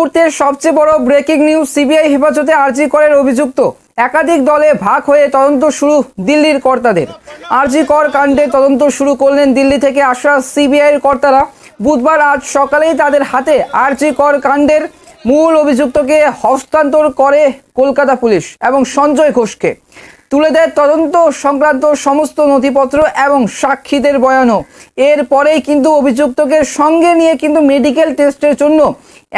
মুহূর্তের সবচেয়ে বড় ব্রেকিং নিউজ, সিবিআই হেফাজতে আরজি করের অভিযুক্ত একাধিক দলে ভাগ হয়ে তদন্ত শুরু দিল্লির কর্তাদের। আরজি কর কাণ্ডে তদন্ত শুরু করলেন দিল্লি থেকে আসা সিবিআইয়ের কর্তারা। বুধবার আজ সকালেই তাদের হাতে আরজি কর কাণ্ডের মূল অভিযুক্তকে হস্তান্তর করে কলকাতা পুলিশ এবং সঞ্জয় ঘোষকে। তুলে দেয় তদন্ত সংক্রান্ত সমস্ত নথিপত্র এবং সাক্ষীদের বয়ানও। এরপরেই কিন্তু অভিযুক্তকে সঙ্গে নিয়ে কিন্তু মেডিকেল টেস্টের জন্য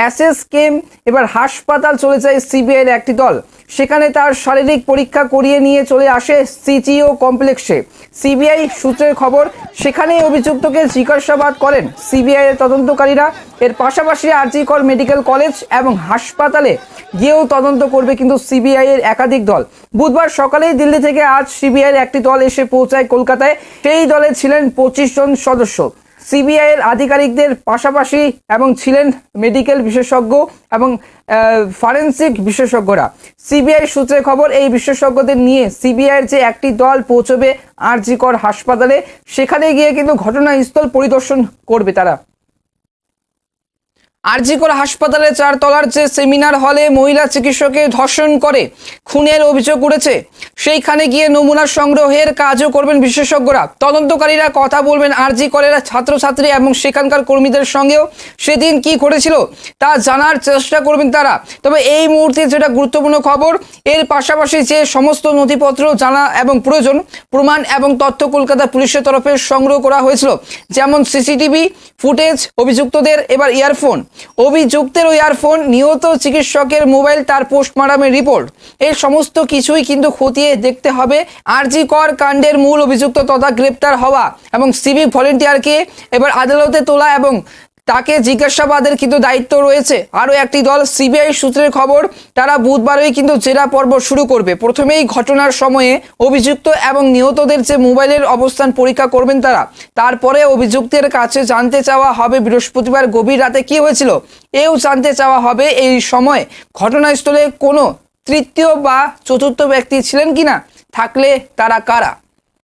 এসএসকেএম এবার হাসপাতাল চলে যায় সিবিআইয়ের একটি দল। সেখানে তার শারীরিক পরীক্ষা করিয়ে নিয়ে চলে আসে সিজিও কমপ্লেক্সে। সিবিআই সূত্রের খবর, সেখানেই অভিযুক্তকে জিজ্ঞাসাবাদ করেন সিবিআইয়ের তদন্তকারীরা। এর পাশাপাশি আরজি কর মেডিকেল কলেজ এবং হাসপাতালে গিয়েও তদন্ত করবে কিন্তু সিবিআইয়ের একাধিক দল। বুধবার সকালেই দিল্লি থেকে আজ সিবিআইয়ের একটি দল এসে পৌঁছায় কলকাতায়। সেই দলে ছিলেন 25 জন সদস্য সিবিআইয়ের আধিকারিকদের পাশাপাশি এবং ছিলেন মেডিকেল বিশেষজ্ঞ এবং ফরেন্সিক বিশেষজ্ঞরা। সিবিআই সূত্রে খবর, এই বিশেষজ্ঞদের নিয়ে সিবিআইয়ের যে একটি দল পৌঁছবে আরজি কর হাসপাতালে, সেখানে গিয়ে কিন্তু ঘটনাস্থল পরিদর্শন করবে তারা। আরজি কর হাসপাতালে 4 তলার যে সেমিনার হলে মহিলা চিকিৎসকের ধর্ষণ করে খুনের অভিযোগ উঠেছে, সেইখানে গিয়ে নমুনা সংগ্রহের কাজও করবেন বিশেষজ্ঞরা। তদন্তকারীরা কথা বলবেন আরজি করের ছাত্রছাত্রী এবং সেখানকার কর্মীদের সঙ্গেও। সেদিন কি ঘটেছিল তা জানার চেষ্টা করবেন তারা। তবে এই মুহূর্তে যেটা গুরুত্বপূর্ণ খবর, এর পাশাপাশি যে সমস্ত নথিপত্র জানা এবং প্রয়োজন প্রমাণ এবং তথ্য কলকাতা পুলিশের তরফে সংগ্রহ করা হয়েছিল, যেমন সিসিটিভি ফুটেজ, অভিযুক্তদের এবার ইয়ারফোন, অভিযুক্তের ইয়ারফোন, নিহত চিকিৎসকের মোবাইল, তার পোস্টমর্টমের রিপোর্ট, এই সমস্ত কিছুই কিন্তু খতিয়ে দেখতে হবে। আরজি কর কাণ্ডের মূল অভিযুক্ত তথা গ্রেপ্তার হওয়া এবং সিভিক ভলেন্টিয়ারকে এবার আদালতে তোলা এবং তাকে জিজ্ঞাসাবাদের কিন্তু দায়িত্ব রয়েছে আরও একটি দল। সিবিআই সূত্রের খবর, তারা বুধবারই কিন্তু জেরা পর্ব শুরু করবে। প্রথমেই ঘটনার সময়ে অভিযুক্ত এবং নিহতদের যে মোবাইলের অবস্থান পরীক্ষা করবেন তারা। তারপরে অভিযুক্তের কাছে জানতে চাওয়া হবে বৃহস্পতিবার গভীর রাতে কি হয়েছিল, এও জানতে চাওয়া হবে এই সময় ঘটনাস্থলে কোনো তৃতীয় বা চতুর্থ ব্যক্তি ছিলেন কিনা, থাকলে তারা কারা।